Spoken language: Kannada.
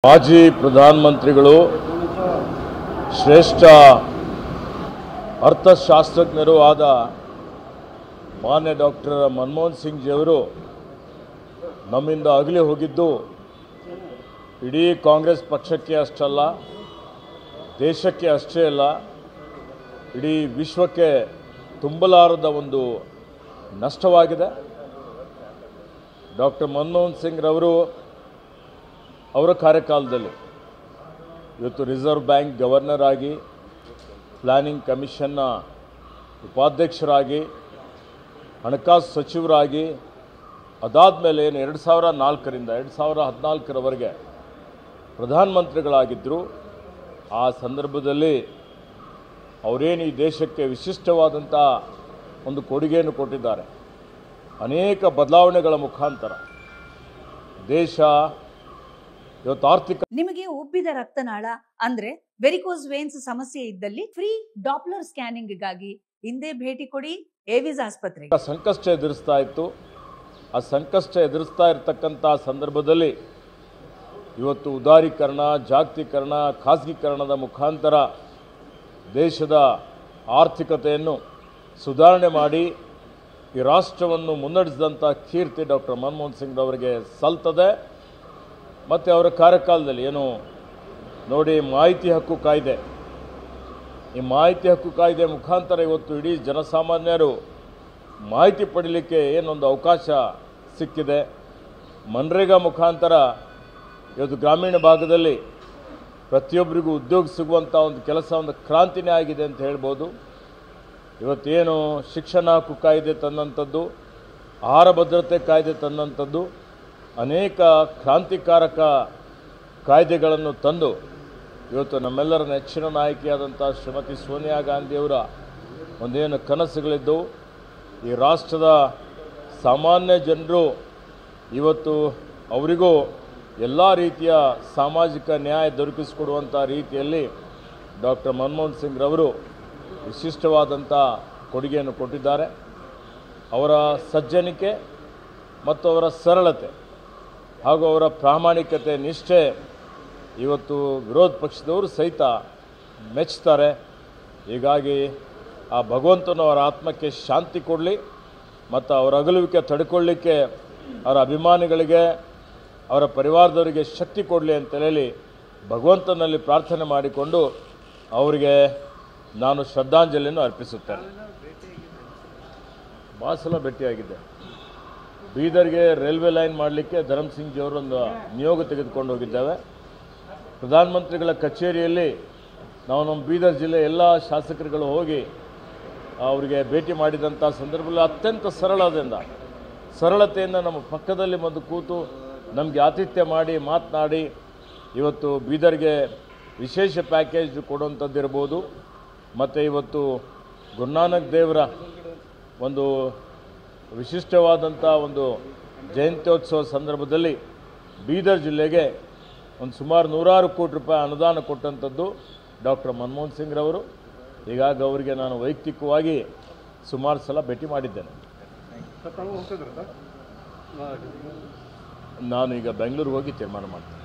ಮಾಜಿ ಪ್ರಧಾನಮಂತ್ರಿಗಳು ಶ್ರೇಷ್ಠ ಅರ್ಥಶಾಸ್ತ್ರಜ್ಞರು ಆದ ಮಾನ್ಯ ಡಾಕ್ಟರ್ ಮನಮೋಹನ್ ಸಿಂಗ್ ಜಿಯವರು ನಮ್ಮಿಂದ ಅಗಲಿ ಹೋಗಿದ್ದು ಇಡೀ ಕಾಂಗ್ರೆಸ್ ಪಕ್ಷಕ್ಕೆ ಅಷ್ಟಲ್ಲ, ದೇಶಕ್ಕೆ ಅಷ್ಟೇ ಅಲ್ಲ, ಇಡೀ ವಿಶ್ವಕ್ಕೆ ತುಂಬಲಾರದ ಒಂದು ನಷ್ಟವಾಗಿದೆ. ಡಾಕ್ಟರ್ ಮನಮೋಹನ್ ಸಿಂಗ್ ರವರು ಅವರ ಕಾರ್ಯಕಾಲದಲ್ಲಿ ಇವತ್ತು ರಿಸರ್ವ್ ಬ್ಯಾಂಕ್ ಗವರ್ನರ್ ಆಗಿ, ಪ್ಲಾನಿಂಗ್ ಕಮಿಷನ್ನ ಉಪಾಧ್ಯಕ್ಷರಾಗಿ, ಹಣಕಾಸು ಸಚಿವರಾಗಿ, ಅದಾದಮೇಲೆ 2004ರಿಂದ 2014ರವರೆಗೆ ಪ್ರಧಾನಮಂತ್ರಿಗಳಾಗಿದ್ದರು. ಆ ಸಂದರ್ಭದಲ್ಲಿ ಅವರೇನು ಈ ದೇಶಕ್ಕೆ ವಿಶಿಷ್ಟವಾದಂಥ ಒಂದು ಕೊಡುಗೆಯನ್ನು ಕೊಟ್ಟಿದ್ದಾರೆ. ಅನೇಕ ಬದಲಾವಣೆಗಳ ಮುಖಾಂತರ ದೇಶ ಇವತ್ತು ಆರ್ಥಿಕ. ನಿಮಗೆ ಉಬ್ಬಿದ ರಕ್ತನಾಳ ಅಂದ್ರೆ ವೆರಿಕೋಸ್ ವೇನ್ಸ್ ಸಮಸ್ಯೆ ಇದ್ದಲ್ಲಿ ಫ್ರೀ ಡಾಪ್ಲರ್ ಸ್ಕ್ಯಾನಿಂಗ್ ಗಾಗಿ ಹಿಂದೆ ಭೇಟಿ ಕೊಡಿ ಏವಿಸ್ ಆಸ್ಪತ್ರೆಗೆ. ಸಂಕಷ್ಟ ಎದುರಿಸ್ತಾ ಇತ್ತು. ಆ ಸಂಕಷ್ಟ ಎದುರಿಸ್ತಾ ಇರತಕ್ಕಂಥ ಸಂದರ್ಭದಲ್ಲಿ ಇವತ್ತು ಉದಾರೀಕರಣ, ಜಾಗತೀಕರಣ, ಖಾಸಗೀಕರಣದ ಮುಖಾಂತರ ದೇಶದ ಆರ್ಥಿಕತೆಯನ್ನು ಸುಧಾರಣೆ ಮಾಡಿ ಈ ರಾಷ್ಟ್ರವನ್ನು ಮುನ್ನಡೆಸಿದಂಥ ಕೀರ್ತಿ ಡಾಕ್ಟರ್ ಮನಮೋಹನ್ ಸಿಂಗ್ ಅವರಿಗೆ ಸಲ್ತದೆ. ಮತ್ತು ಅವರ ಕಾರ್ಯಕಾಲದಲ್ಲಿ ಏನು ನೋಡಿ, ಮಾಹಿತಿ ಹಕ್ಕು ಕಾಯ್ದೆ, ಈ ಮಾಹಿತಿ ಹಕ್ಕು ಕಾಯ್ದೆ ಮುಖಾಂತರ ಇವತ್ತು ಇಡೀ ಜನಸಾಮಾನ್ಯರು ಮಾಹಿತಿ ಪಡೀಲಿಕ್ಕೆ ಏನೊಂದು ಅವಕಾಶ ಸಿಕ್ಕಿದೆ. ಮನ್ರೇಗಾ ಮುಖಾಂತರ ಇವತ್ತು ಗ್ರಾಮೀಣ ಭಾಗದಲ್ಲಿ ಪ್ರತಿಯೊಬ್ಬರಿಗೂ ಉದ್ಯೋಗ ಸಿಗುವಂಥ ಒಂದು ಕೆಲಸ, ಒಂದು ಕ್ರಾಂತಿನೇ ಆಗಿದೆ ಅಂತ ಹೇಳ್ಬೋದು. ಇವತ್ತೇನು ಶಿಕ್ಷಣ ಹಕ್ಕು ಕಾಯ್ದೆ ತಂದಂಥದ್ದು, ಆಹಾರ ಭದ್ರತೆ ಕಾಯ್ದೆ ತಂದಂಥದ್ದು, ಅನೇಕ ಕ್ರಾಂತಿಕಾರಕ ಕಾಯ್ದೆಗಳನ್ನು ತಂದು ಇವತ್ತು ನಮ್ಮೆಲ್ಲರ ನೆಚ್ಚಿನ ನಾಯಕಿಯಾದಂಥ ಶ್ರೀಮತಿ ಸೋನಿಯಾ ಗಾಂಧಿಯವರ ಒಂದೇನು ಕನಸುಗಳಿದ್ದವು, ಈ ರಾಷ್ಟ್ರದ ಸಾಮಾನ್ಯ ಜನರು ಇವತ್ತು ಅವರಿಗೂ ಎಲ್ಲ ರೀತಿಯ ಸಾಮಾಜಿಕ ನ್ಯಾಯ ದೊರಕಿಸಿಕೊಡುವಂಥ ರೀತಿಯಲ್ಲಿ ಡಾಕ್ಟರ್ ಮನಮೋಹನ್ ಸಿಂಗ್ ರವರು ವಿಶಿಷ್ಟವಾದಂಥ ಕೊಡುಗೆಯನ್ನು ಕೊಟ್ಟಿದ್ದಾರೆ. ಅವರ ಸಜ್ಜನಿಕೆ ಮತ್ತು ಅವರ ಸರಳತೆ ಹಾಗೂ ಅವರ ಪ್ರಾಮಾಣಿಕತೆ, ನಿಷ್ಠೆ ಇವತ್ತು ವಿರೋಧ ಪಕ್ಷದವರು ಸಹಿತ ಮೆಚ್ಚುತ್ತಾರೆ. ಹೀಗಾಗಿ ಆ ಭಗವಂತನು ಅವರ ಆತ್ಮಕ್ಕೆ ಶಾಂತಿ ಕೊಡಲಿ ಮತ್ತು ಅವರ ಅಗಲುವಿಕೆ ತಡ್ಕೊಳ್ಳಿಕ್ಕೆ ಅವರ ಅಭಿಮಾನಿಗಳಿಗೆ, ಅವರ ಪರಿವಾರದವರಿಗೆ ಶಕ್ತಿ ಕೊಡಲಿ ಅಂತ ಹೇಳಿ ಭಗವಂತನಲ್ಲಿ ಪ್ರಾರ್ಥನೆ ಮಾಡಿಕೊಂಡು ಅವರಿಗೆ ನಾನು ಶ್ರದ್ಧಾಂಜಲಿಯನ್ನು ಅರ್ಪಿಸುತ್ತೇನೆ. ಭಾಳ ಸಲ ಭೇಟಿಯಾಗಿದ್ದೆ. ಬೀದರ್ಗೆ ರೈಲ್ವೆ ಲೈನ್ ಮಾಡಲಿಕ್ಕೆ ಧರ್ಮಸಿಂಗ್ ಜಿಯವರೊಂದು ನಿಯೋಗ ತೆಗೆದುಕೊಂಡು ಹೋಗಿದ್ದೇವೆ. ಪ್ರಧಾನಮಂತ್ರಿಗಳ ಕಚೇರಿಯಲ್ಲಿ ನಾವು ನಮ್ಮ ಬೀದರ್ ಜಿಲ್ಲೆ ಎಲ್ಲ ಶಾಸಕರುಗಳು ಹೋಗಿ ಅವರಿಗೆ ಭೇಟಿ ಮಾಡಿದಂಥ ಸಂದರ್ಭದಲ್ಲಿ ಅತ್ಯಂತ ಸರಳತೆಯಿಂದ ನಮ್ಮ ಪಕ್ಕದಲ್ಲಿ ಬಂದು ಕೂತು ನಮಗೆ ಆತಿಥ್ಯ ಮಾಡಿ ಮಾತನಾಡಿ ಇವತ್ತು ಬೀದರ್ಗೆ ವಿಶೇಷ ಪ್ಯಾಕೇಜ್ ಕೊಡುವಂಥದ್ದಿರ್ಬೋದು. ಮತ್ತು ಇವತ್ತು ಗುರುನಾನಕ್ ದೇವರ ಒಂದು ವಿಶಿಷ್ಟವಾದಂಥ ಒಂದು ಜಯಂತ್ಯೋತ್ಸವ ಸಂದರ್ಭದಲ್ಲಿ ಬೀದರ್ ಜಿಲ್ಲೆಗೆ ಒಂದು ಸುಮಾರು 100 ಕೋಟಿ ರೂಪಾಯಿ ಅನುದಾನ ಕೊಟ್ಟಂಥದ್ದು ಡಾಕ್ಟರ್ ಮನಮೋಹನ್ ಸಿಂಗ್ ರವರು. ಹೀಗಾಗಿ ಅವರಿಗೆ ನಾನು ವೈಯಕ್ತಿಕವಾಗಿ ಸುಮಾರು ಸಲ ಭೇಟಿ ಮಾಡಿದ್ದೇನೆ. ನಾನು ಈಗ ಬೆಂಗಳೂರಿಗೆ ಹೋಗಿ ತೀರ್ಮಾನ ಮಾಡ್ತೇನೆ.